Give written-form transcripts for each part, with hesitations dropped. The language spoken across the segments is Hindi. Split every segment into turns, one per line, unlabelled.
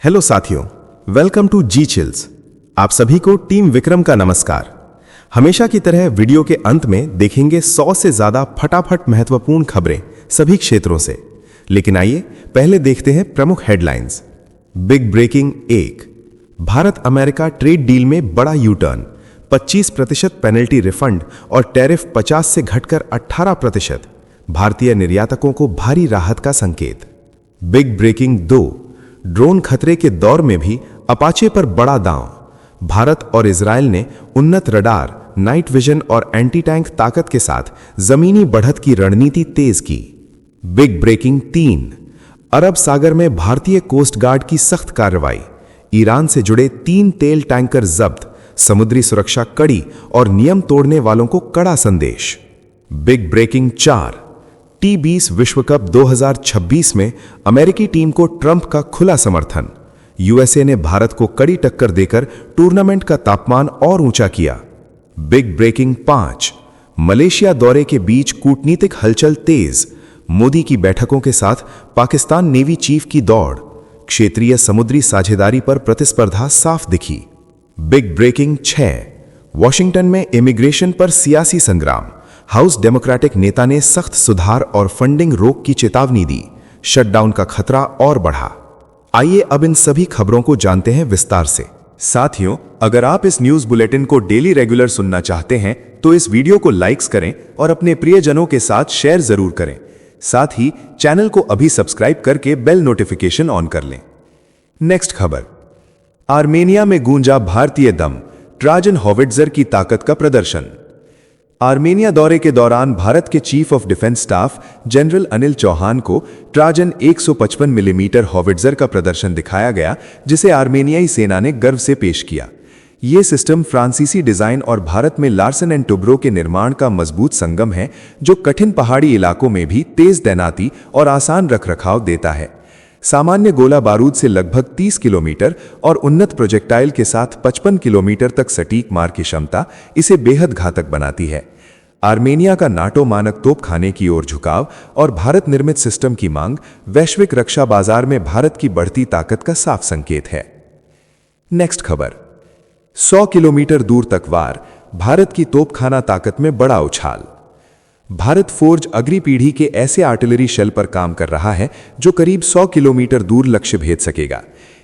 हेलो साथियों, वेलकम टू जी चिल्स। आप सभी को टीम विक्रम का नमस्कार। हमेशा की तरह वीडियो के अंत में देखेंगे 100 से ज्यादा फटाफट महत्वपूर्ण खबरें सभी क्षेत्रों से। लेकिन आइए पहले देखते हैं प्रमुख headlines. Big breaking 1, Bharat America trade deal में बड़ा यू टर्न, 25% पेनल्टी रिफंड और टैरिफ 50 से घटकर 18%, भारतीय निर्यातकों को भारी राहत का संकेत। बिग ब्रेकिंग 2, ड्रोन खतरे के दौर में भी अपाचे पर बड़ा दांव, भारत और इजरायल ने उन्नत रडार, नाइट विजन और एंटी टैंक ताकत के साथ जमीनी बढ़त की रणनीति तेज की। बिग ब्रेकिंग 3, अरब सागर में भारतीय कोस्ट गार्ड की सख्त कार्रवाई, ईरान से जुड़े 3 तेल टैंकर जब्त, समुद्री सुरक्षा कड़ी और नियम तोड़ने वालों को कड़ा संदेश। बिग ब्रेकिंग 4, T20 विश्व कप 2026 में अमेरिकी टीम को ट्रंप का खुला समर्थन, यूएसए ने भारत को कड़ी टक्कर देकर टूर्नामेंट का तापमान और ऊंचा किया। बिग ब्रेकिंग 5, मलेशिया दौरे के बीच कूटनीतिक हलचल तेज, मोदी की बैठकों के साथ पाकिस्तान नेवी चीफ की दौड़, क्षेत्रीय समुद्री साझेदारी पर प्रतिस्पर्धा साफ दिखी। बिग ब्रेकिंग 6, वॉशिंगटन में इमिग्रेशन पर सियासी संग्राम, हाउस डेमोक्रेटिक नेता ने सख्त सुधार और फंडिंग रोक की चेतावनी दी, शटडाउन का खतरा और बढ़ा। आइए अब इन सभी खबरों को जानते हैं विस्तार से।
साथियों, अगर आप इस न्यूज बुलेटिन को डेली रेगुलर सुनना चाहते हैं तो इस वीडियो को लाइक्स करें और अपने प्रियजनों के साथ शेयर जरूर करें। साथ ही चैनल को अभी सब्सक्राइब करके बेल नोटिफिकेशन ऑन कर लें। नेक्स्ट खबर, आर्मेनिया में गूंजा भारतीय दम, ट्राजन हॉविट्जर की ताकत का प्रदर्शन। आर्मेनिया दौरे के दौरान भारत के chief of defence staff general Anil Chauhan को ट्राजन 155 मिलीमीटर हॉविट्जर का प्रदर्शन दिखाया गया, जिसे आर्मेनियाई सेना ने गर्व से पेश किया। ये सिस्टम फ्रांसीसी डिजाइन और भारत में लार्सन एंड टुब्रो के निर्माण का मजबूत संगम है, जो कठिन पहाड़ी इलाकों में भी तेज तैनाती और आसान रखरखाव देता है। सामान्य गोला बारूद से लगभग 30 किलोमीटर और उन्नत प्रोजेक्टाइल के साथ 55 किलोमीटर तक सटीक मार की क्षमता इसे बेहद घातक बनाती है। आर्मेनिया का नाटो मानक तोपखाने की ओर झुकाव और भारत निर्मित सिस्टम की मांग वैश्विक रक्षा बाजार में भारत की बढ़ती ताकत का साफ संकेत है। नेक्स्ट खबर, 100 किलोमीटर दूर तक वार, भारत की तोपखाना ताकत में बड़ा उछाल। भारत फोर्ज अग्री पीढ़ी के ऐसे आर्टिलरी शेल पर काम कर रहा है जो करीब 100 किलोमीटर दूर लक्ष्य भेद सकेगा।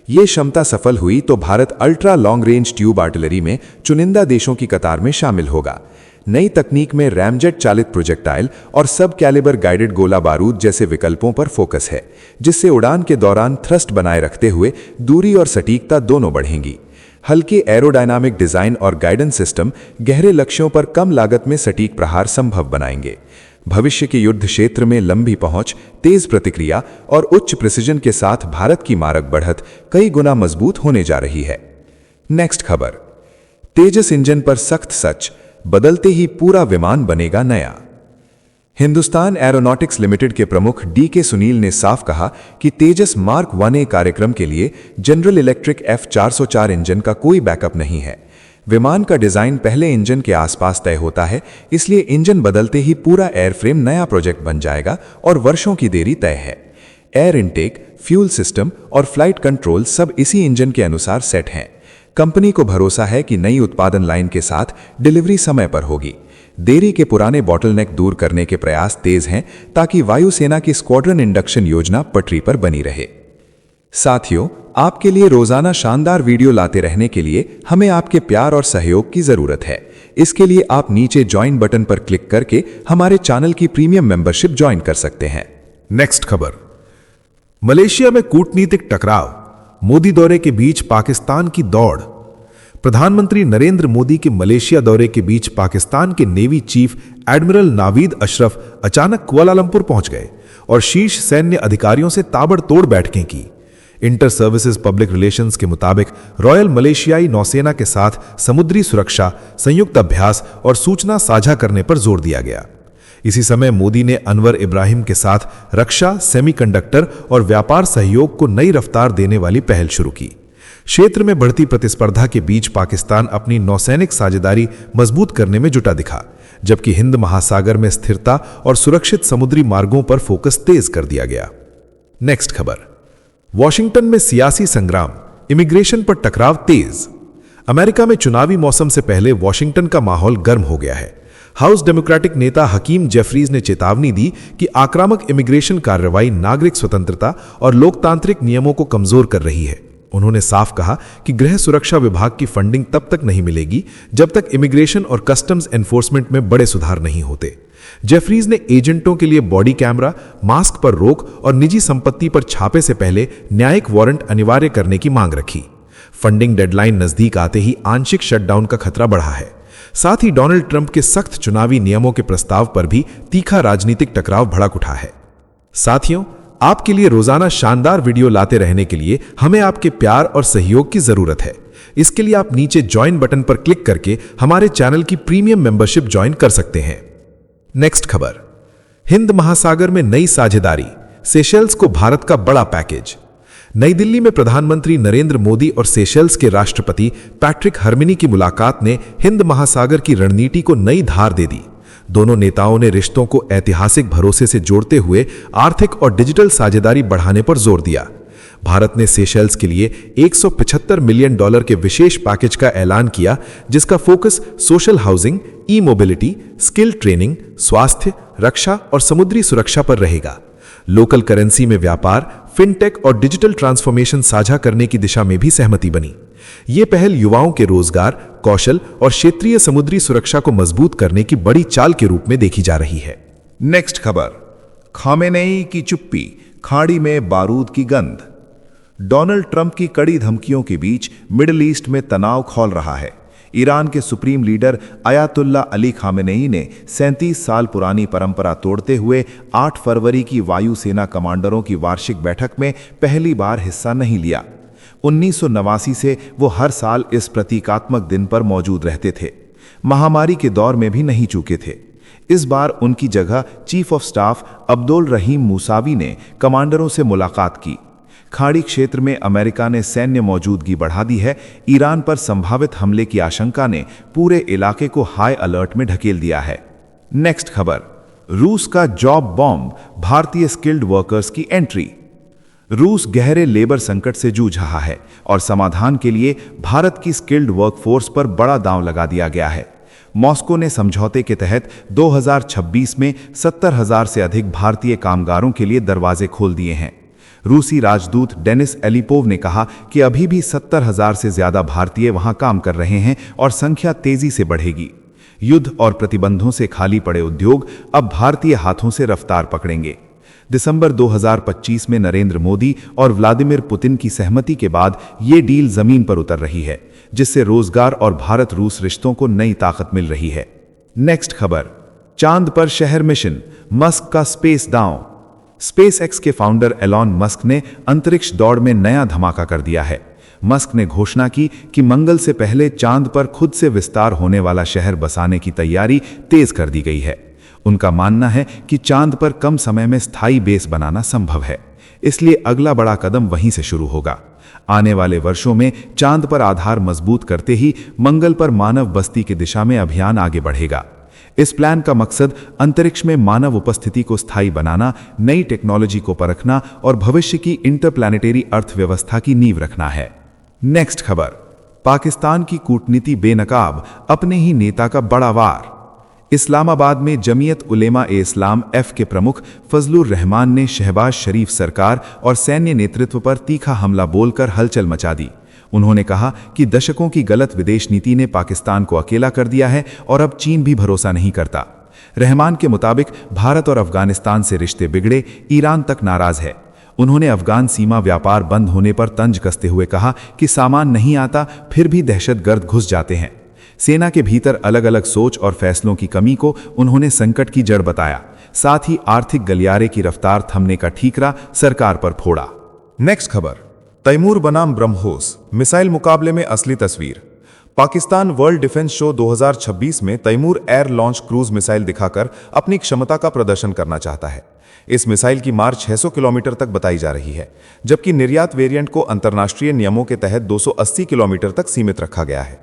ये क्षमता सफल हुई तो Bharat ultra long range tube artillery में चुनिंदा देशों की कतार में शामिल होगा। नई तकनीक में रैमजेट चालित प्रोजेक्टाइल और सब कैलिबर गाइडेड गोला बारूद जैसे विकल्पों पर फोकस है, जिससे उड़ान के दौरान थ्रस्ट बनाए रखते हुए दूरी और सटीकता दोनों बढ़ेंगी। हल्के एरोडायनामिक डिजाइन और गाइडेंस सिस्टम गहरे लक्ष्यों पर कम लागत में सटीक प्रहार संभव बनाएंगे। भविष्य के युद्ध क्षेत्र में लंबी पहुंच, तेज प्रतिक्रिया और उच्च प्रिसिजन के साथ भारत की मारक बढ़त कई गुना मजबूत होने जा रही है। नेक्स्ट खबर, तेजस इंजन पर सख्त सच, बदलते ही पूरा विमान बनेगा नया। हिंदुस्तान एरोनॉटिक्स लिमिटेड के प्रमुख DK सुनील ने साफ कहा कि तेजस मार्क 1A कार्यक्रम के लिए जनरल इलेक्ट्रिक F404 इंजन का कोई बैकअप नहीं है। विमान का डिजाइन पहले इंजन के आसपास तय होता है, इसलिए इंजन बदलते ही पूरा एयरफ्रेम नया प्रोजेक्ट बन जाएगा और वर्षों की देरी तय है। एयर इनटेक, फ्यूल सिस्टम और फ्लाइट कंट्रोल सब इसी इंजन के अनुसार सेट हैं। कंपनी को भरोसा है कि नई उत्पादन लाइन के साथ डिलीवरी समय पर होगी। देरी के पुराने बॉटलनेक दूर करने के प्रयास तेज हैं ताकि वायुसेना की स्क्वाड्रन इंडक्शन योजना पटरी पर बनी रहे। साथियों, आपके लिए रोजाना शानदार वीडियो लाते रहने के लिए हमें आपके प्यार और सहयोग की जरूरत है। इसके लिए आप नीचे ज्वाइन बटन पर क्लिक करके हमारे चैनल की प्रीमियम मेंबरशिप ज्वाइन कर सकते हैं।
नेक्स्ट खबर, मलेशिया में कूटनीतिक टकराव, मोदी दौरे के बीच पाकिस्तान की दौड़। प्रधानमंत्री नरेंद्र मोदी के मलेशिया दौरे के बीच पाकिस्तान के navy chief admiral Naveed Ashraf अचानक कुआलालंपुर पहुंच गए और शीर्ष सैन्य अधिकारियों से ताबड़तोड़ बैठकें की। इंटर सर्विसेज पब्लिक रिलेशंस के मुताबिक रॉयल मलेशियाई नौसेना के साथ समुद्री सुरक्षा, संयुक्त अभ्यास और सूचना साझा करने पर जोर दिया गया। इसी समय मोदी ने अनवर इब्राहिम के साथ रक्षा, सेमीकंडक्टर और व्यापार सहयोग को नई रफ्तार देने वाली पहल शुरू की। क्षेत्र में बढ़ती प्रतिस्पर्धा के बीच पाकिस्तान अपनी नौसैनिक साझेदारी मजबूत करने में जुटा दिखा, जबकि हिंद महासागर में स्थिरता और सुरक्षित समुद्री मार्गों पर फोकस तेज कर दिया गया। नेक्स्ट खबर,
वॉशिंगटन में सियासी संग्राम, इमिग्रेशन पर टकराव तेज। अमेरिका में चुनावी मौसम से पहले वॉशिंगटन का माहौल गर्म हो गया है। हाउस डेमोक्रेटिक नेता हकीम जेफरीज ने चेतावनी दी कि आक्रामक इमिग्रेशन कार्रवाई नागरिक स्वतंत्रता और लोकतांत्रिक नियमों को कमजोर कर रही है। उन्होंने साफ कहा कि गृह सुरक्षा विभाग की फंडिंग तब तक नहीं मिलेगी जब तक इमिग्रेशन और कस्टम्स एनफोर्समेंट में बड़े सुधार नहीं होते। जेफरीज ने एजेंटों के लिए बॉडी कैमरा, मास्क पर रोक और निजी संपत्ति पर छापे से पहले न्यायिक वारंट अनिवार्य करने की मांग रखी। फंडिंग डेडलाइन नजदीक आते ही आंशिक शटडाउन का खतरा बढ़ा है। साथ ही डोनाल्ड ट्रंप के सख्त चुनावी नियमों के प्रस्ताव पर भी तीखा राजनीतिक टकराव भड़क उठा है। साथियों, आपके लिए रोजाना शानदार वीडियो लाते रहने के लिए हमें आपके प्यार और सहयोग की जरूरत है। इसके लिए आप नीचे ज्वाइन बटन पर क्लिक करके हमारे चैनल की प्रीमियम मेंबरशिप ज्वाइन कर सकते हैं। नेक्स्ट खबर, हिंद महासागर में नई साझेदारी, सेशेल्स को भारत का बड़ा पैकेज। नई दिल्ली में प्रधानमंत्री नरेंद्र मोदी और सेशेल्स के राष्ट्रपति पैट्रिक हर्मिनी की मुलाकात ने हिंद महासागर की रणनीति को नई धार दे दी। दोनों नेताओं ने रिश्तों को ऐतिहासिक भरोसे से जोड़ते हुए आर्थिक और डिजिटल साझेदारी बढ़ाने पर जोर दिया। भारत ने सेशेल्स के लिए $175 मिलियन के विशेष पैकेज का ऐलान किया, जिसका फोकस सोशल हाउसिंग, ई मोबिलिटी, स्किल ट्रेनिंग, स्वास्थ्य, रक्षा और समुद्री सुरक्षा पर रहेगा। लोकल करेंसी में व्यापार, फिनटेक और डिजिटल ट्रांसफॉर्मेशन साझा करने की दिशा में भी सहमति बनी। ये पहल युवाओं के रोजगार, कौशल और क्षेत्रीय समुद्री सुरक्षा को मजबूत करने की बड़ी चाल के रूप में देखी जा रही है।
नेक्स्ट खबर, खामेनेई की चुप्पी, खाड़ी में बारूद की गंध। डोनाल्ड ट्रंप की कड़ी धमकियों के बीच मिडिल ईस्ट में तनाव खौल रहा है। ईरान के supreme leader Ayatollah Ali Khamenei ने 37 साल पुरानी परंपरा तोड़ते हुए 8 फरवरी की वायुसेना कमांडरों की वार्षिक बैठक में पहली बार हिस्सा नहीं लिया। 1989 से वो हर साल इस प्रतीकात्मक दिन पर मौजूद रहते थे। महामारी के दौर में भी नहीं चूके थे। इस बार उनकी जगह चीफ ऑफ स्टाफ अब्दुल रहीम मूसावी ने कमांडरों से मुलाकात की। खाड़ी क्षेत्र में अमेरिका ने सैन्य मौजूदगी बढ़ा दी है। ईरान पर संभावित हमले की आशंका ने पूरे इलाके को हाई अलर्ट में ढकेल दिया है। नेक्स्ट खबर, रूस का जॉब बॉम्ब, भारतीय स्किल्ड वर्कर्स की एंट्री। रूस गहरे लेबर संकट से जूझ रहा है और समाधान के लिए भारत की स्किल्ड वर्कफोर्स पर बड़ा दांव लगा दिया गया है। मॉस्को ने समझौते के तहत 2026 में 70,000 से अधिक भारतीय कामगारों के लिए दरवाजे खोल दिए हैं। रूसी राजदूत डेनिस एलिपोव ने कहा कि अभी भी 70,000 से ज्यादा भारतीय वहां काम कर रहे हैं और संख्या तेजी से बढ़ेगी। युद्ध और प्रतिबंधों से खाली पड़े उद्योग अब भारतीय हाथों से रफ्तार पकड़ेंगे। दिसंबर 2025 में नरेंद्र मोदी और व्लादिमीर पुतिन की सहमति के बाद ये डील जमीन पर उतर रही है, जिससे रोजगार और भारत रूस रिश्तों को नई ताकत मिल रही है। नेक्स्ट खबर, चांद पर शहर मिशन, मस्क का स्पेस दांव। स्पेस एक्स के फाउंडर एलॉन मस्क ने अंतरिक्ष दौड़ में नया धमाका कर दिया है। मस्क ने घोषणा की कि मंगल से पहले चांद पर खुद से विस्तार होने वाला शहर बसाने की तैयारी तेज कर दी गई है। उनका मानना है कि चांद पर कम समय में स्थायी बेस बनाना संभव है, इसलिए अगला बड़ा कदम वहीं से शुरू होगा। आने वाले वर्षों में चांद पर आधार मजबूत करते ही मंगल पर मानव बस्ती की दिशा में अभियान आगे बढ़ेगा। इस प्लान का मकसद अंतरिक्ष में मानव उपस्थिति को स्थायी बनाना, नई टेक्नोलॉजी को परखना और भविष्य की इंटरप्लैनेटरी अर्थव्यवस्था की नींव रखना है। नेक्स्ट खबर, पाकिस्तान की कूटनीति बेनकाब, अपने ही नेता का बड़ा वार। इस्लामाबाद में जमीयत उलेमा ए इस्लाम एफ के प्रमुख फजलुर रहमान ने शहबाज शरीफ सरकार और सैन्य नेतृत्व पर तीखा हमला बोलकर हलचल मचा दी। उन्होंने कहा कि दशकों की गलत विदेश नीति ने पाकिस्तान को अकेला कर दिया है और अब चीन भी भरोसा नहीं करता। रहमान के मुताबिक भारत और अफगानिस्तान से रिश्ते बिगड़े, ईरान तक नाराज है। उन्होंने अफगान सीमा व्यापार बंद होने पर तंज कसते हुए कहा कि सामान नहीं आता, फिर भी दहशतगर्द घुस जाते हैं। सेना के भीतर अलग अलग सोच और फैसलों की कमी को उन्होंने संकट की जड़ बताया। साथ ही आर्थिक गलियारे की रफ्तार थमने का ठीकरा सरकार पर फोड़ा।
नेक्स्ट खबर, तैमूर बनाम ब्रह्मोस, मिसाइल मुकाबले में असली तस्वीर। पाकिस्तान वर्ल्ड डिफेंस शो 2026 में Taimoor air launch cruise missile दिखाकर अपनी क्षमता का प्रदर्शन करना चाहता है। इस मिसाइल की मार 600 किलोमीटर तक बताई जा रही है, जबकि निर्यात वेरिएंट को अंतर्राष्ट्रीय नियमों के तहत 280 किलोमीटर तक सीमित रखा गया है।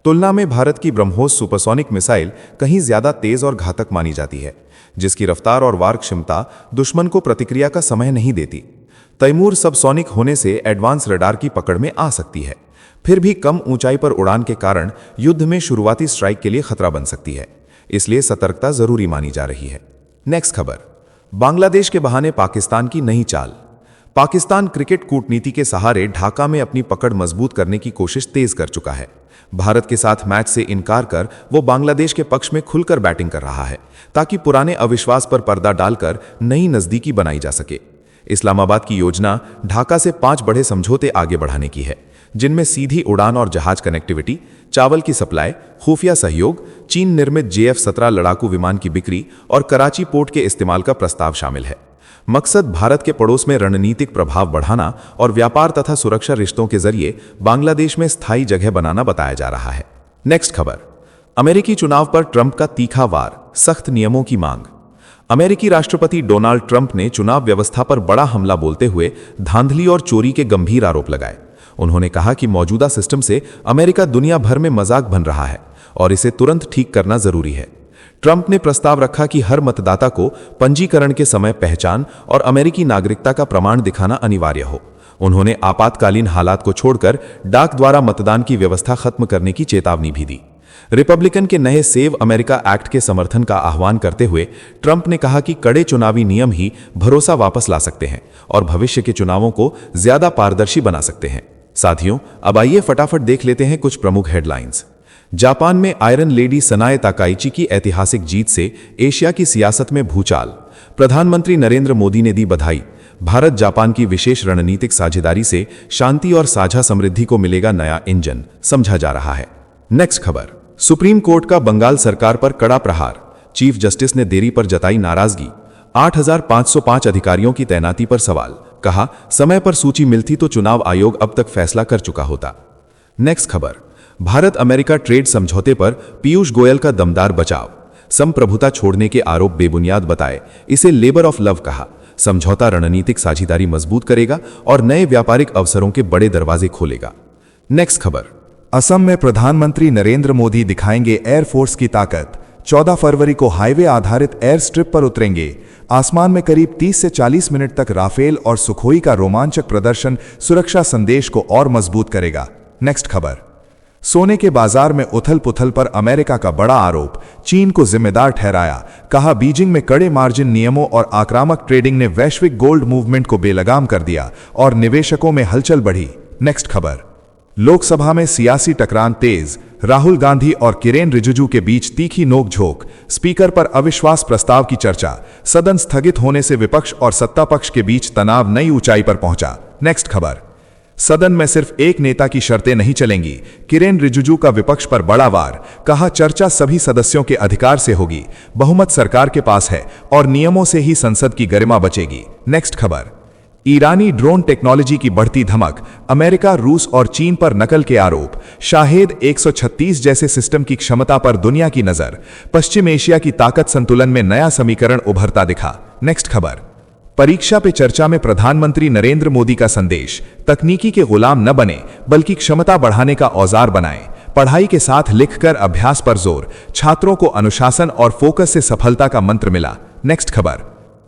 तुलना में भारत की ब्रह्मोस सुपरसोनिक मिसाइल कहीं ज्यादा तेज और घातक मानी जाती है, जिसकी रफ्तार और वार क्षमता दुश्मन को प्रतिक्रिया का समय नहीं देती। तैमूर सबसोनिक होने से एडवांस रडार की पकड़ में आ सकती है, फिर भी कम ऊंचाई पर उड़ान के कारण युद्ध में शुरुआती स्ट्राइक के लिए खतरा बन सकती है, इसलिए सतर्कता जरूरी मानी जा रही है। नेक्स्ट खबर, बांग्लादेश के बहाने पाकिस्तान की नई चाल। पाकिस्तान क्रिकेट कूटनीति के सहारे ढाका में अपनी पकड़ मजबूत करने की कोशिश तेज कर चुका है। भारत के साथ मैच से इनकार कर वो बांग्लादेश के पक्ष में खुलकर बैटिंग कर रहा है, ताकि पुराने अविश्वास पर पर्दा डालकर नई नजदीकी बनाई जा सके। इस्लामाबाद की योजना ढाका से 5 बड़े समझौते आगे बढ़ाने की है, जिनमें सीधी उड़ान और जहाज कनेक्टिविटी, चावल की सप्लाई, खुफिया सहयोग, चीन निर्मित JF-17 लड़ाकू विमान की बिक्री और कराची पोर्ट के इस्तेमाल का प्रस्ताव शामिल है। मकसद भारत के पड़ोस में रणनीतिक प्रभाव बढ़ाना और व्यापार तथा सुरक्षा रिश्तों के जरिए बांग्लादेश में स्थायी जगह बनाना बताया जा रहा है। नेक्स्ट खबर, अमेरिकी चुनाव पर ट्रंप का तीखा वार, सख्त नियमों की मांग। अमेरिकी राष्ट्रपति डोनाल्ड ट्रंप ने चुनाव व्यवस्था पर बड़ा हमला बोलते हुए धांधली और चोरी के गंभीर आरोप लगाए। उन्होंने कहा कि मौजूदा सिस्टम से अमेरिका दुनिया भर में मजाक बन रहा है और इसे तुरंत ठीक करना जरूरी है। ट्रंप ने प्रस्ताव रखा कि हर मतदाता को पंजीकरण के समय पहचान और अमेरिकी नागरिकता का प्रमाण दिखाना अनिवार्य हो। उन्होंने आपातकालीन हालात को छोड़कर डाक द्वारा मतदान की व्यवस्था खत्म करने की चेतावनी भी दी। रिपब्लिकन के नए सेव अमेरिका एक्ट के समर्थन का आह्वान करते हुए ट्रंप ने कहा कि कड़े चुनावी नियम ही भरोसा वापस ला सकते हैं और भविष्य के चुनावों को ज्यादा पारदर्शी बना सकते हैं। साथियों, अब आइए फटाफट देख लेते हैं कुछ प्रमुख हेडलाइंस। जापान में आयरन लेडी सनाए ताकाइची की ऐतिहासिक जीत से एशिया की सियासत में भूचाल। प्रधानमंत्री नरेंद्र मोदी ने दी बधाई। भारत जापान की विशेष रणनीतिक साझेदारी से शांति और साझा समृद्धि को मिलेगा नया इंजन, समझा जा रहा है। नेक्स्ट खबर, सुप्रीम कोर्ट का बंगाल सरकार पर कड़ा प्रहार। चीफ जस्टिस ने देरी पर जताई नाराजगी। 8,505 अधिकारियों की तैनाती पर सवाल। कहा, समय पर सूची मिलती तो चुनाव आयोग अब तक फैसला कर चुका होता। नेक्स्ट खबर, भारत अमेरिका ट्रेड समझौते पर पीयूष गोयल का दमदार बचाव। संप्रभुता छोड़ने के आरोप बेबुनियाद बताए, इसे लेबर ऑफ लव कहा। समझौता रणनीतिक साझेदारी मजबूत करेगा और नए व्यापारिक अवसरों के बड़े दरवाजे खोलेगा। नेक्स्ट खबर, असम में प्रधानमंत्री नरेंद्र मोदी दिखाएंगे एयरफोर्स की ताकत। 14 फरवरी को हाईवे आधारित एयर स्ट्रिप पर उतरेंगे। आसमान में करीब 30 से 40 मिनट तक राफेल और सुखोई का रोमांचक प्रदर्शन सुरक्षा संदेश को और मजबूत करेगा। नेक्स्ट खबर, सोने के बाजार में उथल पुथल पर अमेरिका का बड़ा आरोप। चीन को जिम्मेदार ठहराया। कहा, बीजिंग में कड़े मार्जिन नियमों और आक्रामक ट्रेडिंग ने वैश्विक गोल्ड मूवमेंट को बेलगाम कर दिया और निवेशकों में हलचल बढ़ी। नेक्स्ट खबर, लोकसभा में सियासी टकरान तेज। राहुल गांधी और किरेन रिजिजू के बीच तीखी नोकझोंक। स्पीकर पर अविश्वास प्रस्ताव की चर्चा। सदन स्थगित होने से विपक्ष और सत्ता पक्ष के बीच तनाव नई ऊंचाई पर पहुंचा। नेक्स्ट खबर, सदन में सिर्फ एक नेता की शर्तें नहीं चलेंगी। किरेन रिजिजू का विपक्ष पर बड़ा वार। कहा, चर्चा सभी सदस्यों के अधिकार से होगी। बहुमत सरकार के पास है और नियमों से ही संसद की गरिमा बचेगी। नेक्स्ट खबर, ईरानी ड्रोन टेक्नोलॉजी की बढ़ती धमक। अमेरिका, रूस और चीन पर नकल के आरोप। शाहेद 136 जैसे सिस्टम की क्षमता पर दुनिया की नजर। पश्चिम एशिया की ताकत संतुलन में नया समीकरण उभरता दिखा। नेक्स्ट खबर, परीक्षा पे चर्चा में प्रधानमंत्री नरेंद्र मोदी का संदेश। तकनीकी के गुलाम न बने बल्कि क्षमता बढ़ाने का औजार बनाएं। पढ़ाई के साथ लिखकर अभ्यास पर जोर। छात्रों को अनुशासन और फोकस से सफलता का मंत्र मिला। नेक्स्ट खबर,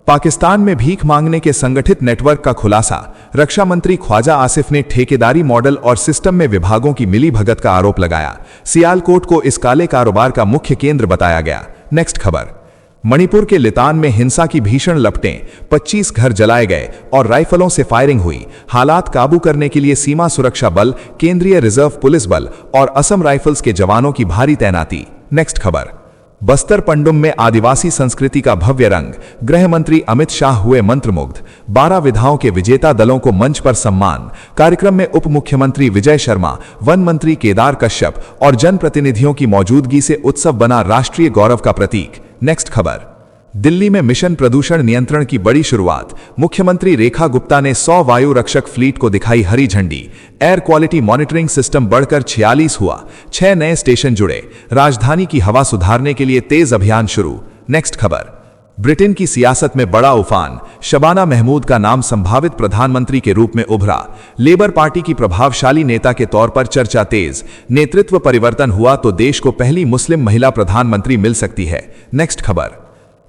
पाकिस्तान में भीख मांगने के संगठित नेटवर्क का खुलासा। रक्षा मंत्री ख्वाजा आसिफ ने ठेकेदारी मॉडल और सिस्टम में विभागों की मिलीभगत का आरोप लगाया। सियालकोट को इस काले कारोबार का मुख्य केंद्र बताया गया। नेक्स्ट खबर, मणिपुर के लितान में हिंसा की भीषण लपटें। 25 घर जलाए गए और राइफलों से फायरिंग हुई। हालात काबू करने के लिए सीमा सुरक्षा बल, केंद्रीय रिजर्व पुलिस बल और असम राइफल्स के जवानों की भारी तैनाती। नेक्स्ट खबर, बस्तर पंडुम में आदिवासी संस्कृति का भव्य रंग। गृह मंत्री अमित शाह हुए मंत्रमुग्ध। 12 विधाओं के विजेता दलों को मंच पर सम्मान। कार्यक्रम में उप मुख्यमंत्री विजय शर्मा, वन मंत्री केदार कश्यप और जनप्रतिनिधियों की मौजूदगी से उत्सव बना राष्ट्रीय गौरव का प्रतीक। नेक्स्ट खबर, दिल्ली में मिशन प्रदूषण नियंत्रण की बड़ी शुरुआत। मुख्यमंत्री रेखा गुप्ता ने 100 वायु रक्षक फ्लीट को दिखाई हरी झंडी। एयर क्वालिटी मॉनिटरिंग सिस्टम बढ़कर 46 हुआ। 6 नए स्टेशन जुड़े। राजधानी की हवा सुधारने के लिए तेज अभियान शुरू। नेक्स्ट खबर, ब्रिटेन की सियासत में बड़ा उफान। शबाना महमूद का नाम संभावित प्रधानमंत्री के रूप में उभरा। लेबर पार्टी की प्रभावशाली नेता के तौर पर चर्चा तेज। नेतृत्व परिवर्तन हुआ तो देश को पहली मुस्लिम महिला प्रधानमंत्री मिल सकती है। नेक्स्ट खबर,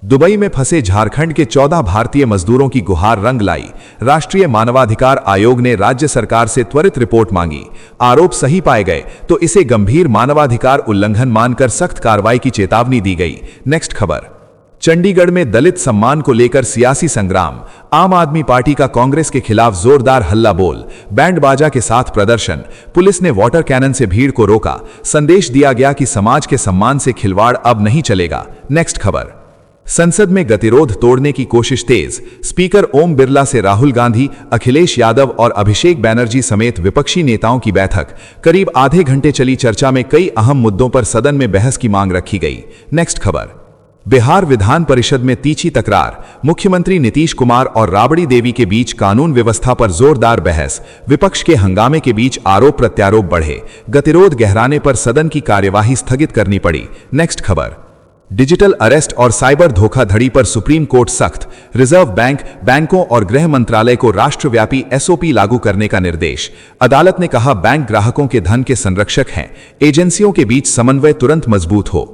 दुबई में फंसे झारखंड के 14 भारतीय मजदूरों की गुहार रंग लाई। राष्ट्रीय मानवाधिकार आयोग ने राज्य सरकार से त्वरित रिपोर्ट मांगी। आरोप सही पाए गए तो इसे गंभीर मानवाधिकार उल्लंघन मानकर सख्त कार्रवाई की चेतावनी दी गई। नेक्स्ट खबर। चंडीगढ़ में दलित सम्मान को लेकर सियासी संग्राम। आम आदमी पार्टी का कांग्रेस के खिलाफ जोरदार हल्ला बोल, बैंड बाजा के साथ प्रदर्शन। पुलिस ने वाटर कैनन से भीड़ को रोका। संदेश दिया गया कि समाज के सम्मान से खिलवाड़ अब नहीं चलेगा। नेक्स्ट खबर। संसद में गतिरोध तोड़ने की कोशिश तेज। स्पीकर ओम बिरला से राहुल गांधी, अखिलेश यादव और अभिषेक बैनर्जी समेत विपक्षी नेताओं की बैठक। करीब आधे घंटे चली चर्चा में कई अहम मुद्दों पर सदन में बहस की मांग रखी गई। नेक्स्ट खबर। बिहार विधान परिषद में तीखी तकरार। मुख्यमंत्री नीतीश कुमार और राबड़ी देवी के बीच कानून व्यवस्था पर जोरदार बहस। विपक्ष के हंगामे के बीच आरोप प्रत्यारोप बढ़े। गतिरोध गहराने पर सदन की कार्यवाही स्थगित करनी पड़ी। नेक्स्ट खबर। डिजिटल अरेस्ट और साइबर धोखाधड़ी पर सुप्रीम कोर्ट सख्त। रिजर्व बैंक, बैंकों और गृह मंत्रालय को राष्ट्रव्यापी एसओपी लागू करने का निर्देश। अदालत ने कहा, बैंक ग्राहकों के धन के संरक्षक हैं। एजेंसियों के बीच समन्वय तुरंत मजबूत हो।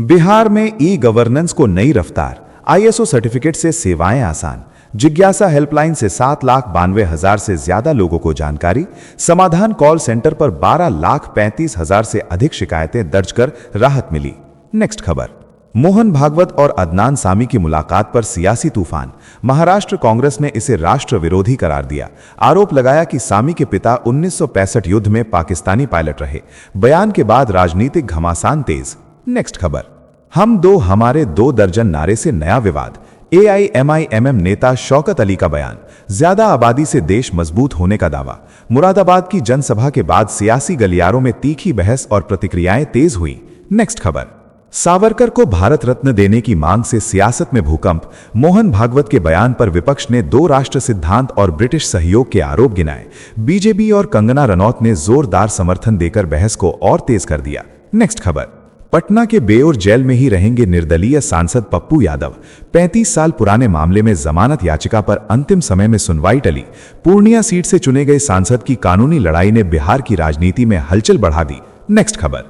बिहार में ई गवर्नेंस को नई रफ्तार। आईएसओ सर्टिफिकेट से सेवाएं आसान। जिज्ञासा हेल्पलाइन से 7,92,000 से ज्यादा लोगों को जानकारी। समाधान कॉल सेंटर पर 12,35,000 से अधिक शिकायतें दर्ज कर राहत मिली। नेक्स्ट खबर। मोहन भागवत और अदनान सामी की मुलाकात पर सियासी तूफान। महाराष्ट्र कांग्रेस ने इसे राष्ट्र विरोधी करार दिया। आरोप लगाया कि सामी के पिता 1965 युद्ध में पाकिस्तानी पायलट रहे। बयान के बाद राजनीतिक घमासान तेज। नेक्स्ट खबर। हम दो हमारे 2 दर्जन नारे से नया विवाद। एआईएमआईएम नेता शौकत अली का बयान। ज्यादा आबादी से देश मजबूत होने का दावा। मुरादाबाद की जनसभा के बाद सियासी गलियारों में तीखी बहस और प्रतिक्रियाएं तेज हुई। नेक्स्ट खबर। सावरकर को भारत रत्न देने की मांग से सियासत में भूकंप। मोहन भागवत के बयान पर विपक्ष ने 2 राष्ट्र सिद्धांत और ब्रिटिश सहयोग के आरोप गिनाए। बीजेपी और कंगना रनौत ने जोरदार समर्थन देकर बहस को और तेज कर दिया। नेक्स्ट खबर। पटना के बेउर जेल में ही रहेंगे निर्दलीय सांसद पप्पू यादव। 35 साल पुराने मामले में जमानत याचिका पर अंतिम समय में सुनवाई टली। पूर्णिया सीट से चुने गए सांसद की कानूनी लड़ाई ने बिहार की राजनीति में हलचल बढ़ा दी। नेक्स्ट खबर।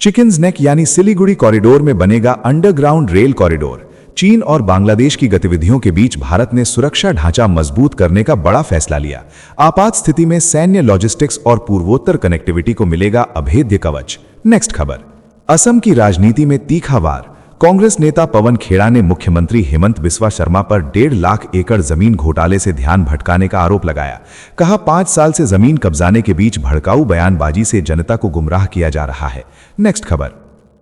चिकन्स नेक यानी सिलीगुड़ी कॉरिडोर में बनेगा अंडरग्राउंड रेल कॉरिडोर। चीन और बांग्लादेश की गतिविधियों के बीच भारत ने सुरक्षा ढांचा मजबूत करने का बड़ा फैसला लिया। आपात स्थिति में सैन्य लॉजिस्टिक्स और पूर्वोत्तर कनेक्टिविटी को मिलेगा अभेद्य कवच। नेक्स्ट खबर। असम की राजनीति में तीखा वार। कांग्रेस नेता पवन खेड़ा ने मुख्यमंत्री हेमंत बिस्वा शर्मा पर 1.5 लाख एकड़ जमीन घोटाले से ध्यान भटकाने का आरोप लगाया। कहा, 5 साल से जमीन कब्जाने के बीच भड़काऊ बयानबाजी से जनता को गुमराह किया जा रहा है। नेक्स्ट खबर।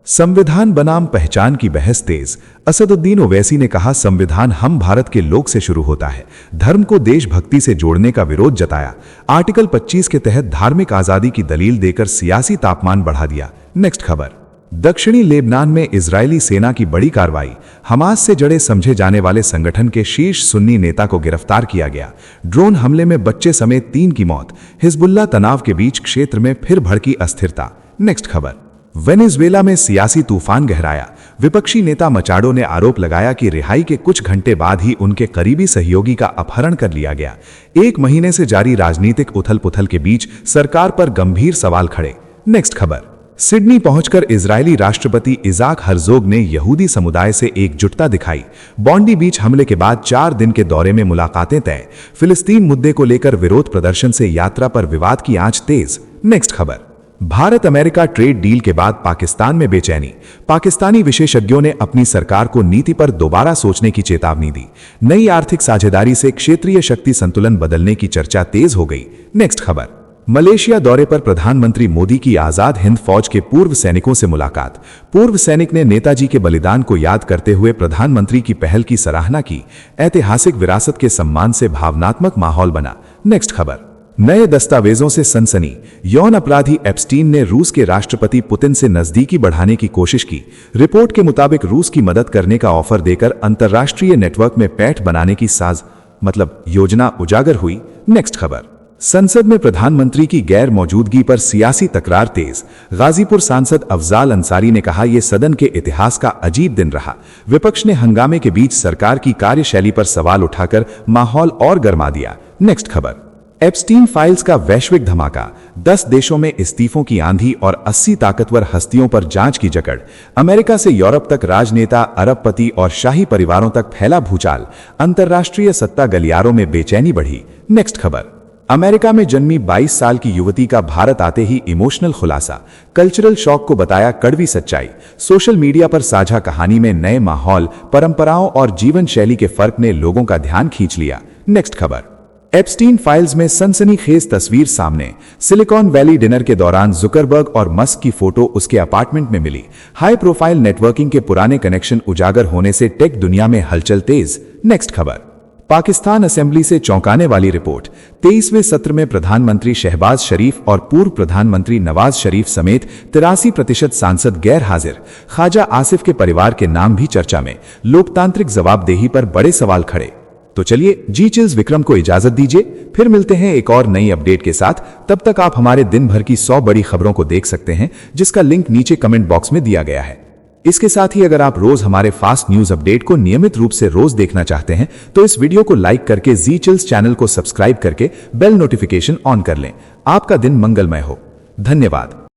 संविधान बनाम पहचान की बहस तेज। असदुद्दीन ओवैसी ने कहा, संविधान हम भारत के लोक से शुरू होता है। धर्म को देशभक्ति से जोड़ने का विरोध जताया। आर्टिकल 25 के तहत धार्मिक आजादी की दलील देकर सियासी तापमान बढ़ा दिया। नेक्स्ट खबर। दक्षिणी लेबनान में इजरायली सेना की बड़ी कार्रवाई। हमास से जड़े समझे जाने वाले संगठन के शीर्ष सुन्नी नेता को गिरफ्तार किया गया। ड्रोन हमले में बच्चे समेत 3 की मौत। हिजबुल्लाह तनाव के बीच क्षेत्र में फिर भड़की अस्थिरता। नेक्स्ट खबर। वेनेजुएला में सियासी तूफान गहराया। विपक्षी नेता मचाडो ने आरोप लगाया कि रिहाई के कुछ घंटे बाद ही उनके करीबी सहयोगी का अपहरण कर लिया गया। 1 महीने से जारी राजनीतिक उथल-पुथल के बीच सरकार पर गंभीर सवाल खड़े। नेक्स्ट खबर। सिडनी पहुंचकर इजरायली राष्ट्रपति इजाक हर्जोग ने यहूदी समुदाय से एकजुटता दिखाई। बॉन्डी बीच हमले के बाद 4 दिन के दौरे में मुलाकातें तय। फिलिस्तीन मुद्दे को लेकर विरोध प्रदर्शन से यात्रा पर विवाद की आंच तेज। नेक्स्ट खबर। भारत अमेरिका ट्रेड डील के बाद पाकिस्तान में बेचैनी। पाकिस्तानी विशेषज्ञों ने अपनी सरकार को नीति पर दोबारा सोचने की चेतावनी दी। नई आर्थिक साझेदारी से क्षेत्रीय शक्ति संतुलन बदलने की चर्चा तेज हो गई। नेक्स्ट खबर। मलेशिया दौरे पर प्रधानमंत्री मोदी की आजाद हिंद फौज के पूर्व सैनिकों से मुलाकात। पूर्व सैनिक ने नेताजी के बलिदान को याद करते हुए प्रधानमंत्री की पहल की सराहना की। ऐतिहासिक विरासत के सम्मान से भावनात्मक माहौल बना। नेक्स्ट खबर। नए दस्तावेजों से सनसनी। यौन अपराधी एप्स्टीन ने रूस के राष्ट्रपति पुतिन से नजदीकी बढ़ाने की कोशिश की। रिपोर्ट के मुताबिक रूस की मदद करने का ऑफर देकर अंतर्राष्ट्रीय नेटवर्क में पैठ बनाने की योजना उजागर हुई। नेक्स्ट खबर। संसद में प्रधानमंत्री की गैर मौजूदगी पर सियासी तकरार तेज। गाजीपुर सांसद अफजाल अंसारी ने कहा, यह सदन के इतिहास का अजीब दिन रहा। विपक्ष ने हंगामे के बीच सरकार की कार्यशैली पर सवाल उठाकर माहौल और गर्मा दिया। नेक्स्ट खबर।
एप्स्टीन फाइल्स का वैश्विक धमाका, 10 देशों में इस्तीफों की आंधी और 80 ताकतवर हस्तियों पर जांच की जकड़। अमेरिका से यूरोप तक राजनेता, अरबपति और शाही परिवारों तक फैला भूचाल। अंतर्राष्ट्रीय सत्ता गलियारों में बेचैनी बढ़ी। नेक्स्ट खबर, अमेरिका में जन्मी 22 साल की युवती का भारत आते ही इमोशनल खुलासा। कल्चरल शॉक को बताया कड़वी सच्चाई। सोशल मीडिया पर साझा कहानी में नए माहौल, परंपराओं और जीवन शैली के फर्क ने लोगों का ध्यान खींच लिया। नेक्स्ट खबर, एप्स्टीन फाइल्स में सनसनीखेज तस्वीर सामने। सिलिकॉन वैली डिनर के दौरान जुकरबर्ग और मस्क की फोटो उसके अपार्टमेंट में मिली। हाई प्रोफाइल नेटवर्किंग के पुराने कनेक्शन उजागर होने से टेक दुनिया में हलचल तेज। नेक्स्ट खबर, पाकिस्तान असेंबली से चौंकाने वाली रिपोर्ट। 23वें सत्र में प्रधानमंत्री शहबाज शरीफ और पूर्व प्रधानमंत्री नवाज शरीफ समेत 83% सांसद गैर हाजिर। ख्वाजा आसिफ के परिवार के नाम भी चर्चा में। लोकतांत्रिक जवाबदेही पर बड़े सवाल खड़े। तो चलिए जी चिल्स विक्रम को इजाजत दीजिए, फिर मिलते हैं एक और नई अपडेट के साथ। तब तक आप हमारे दिन भर की 100 बड़ी खबरों को देख सकते हैं, जिसका लिंक नीचे कमेंट बॉक्स में दिया गया है। इसके साथ ही अगर आप रोज हमारे फास्ट न्यूज अपडेट को नियमित रूप से रोज देखना चाहते हैं तो इस वीडियो को लाइक करके जी चिल्स चैनल को सब्सक्राइब करके बेल नोटिफिकेशन ऑन कर लें। आपका दिन मंगलमय हो। धन्यवाद।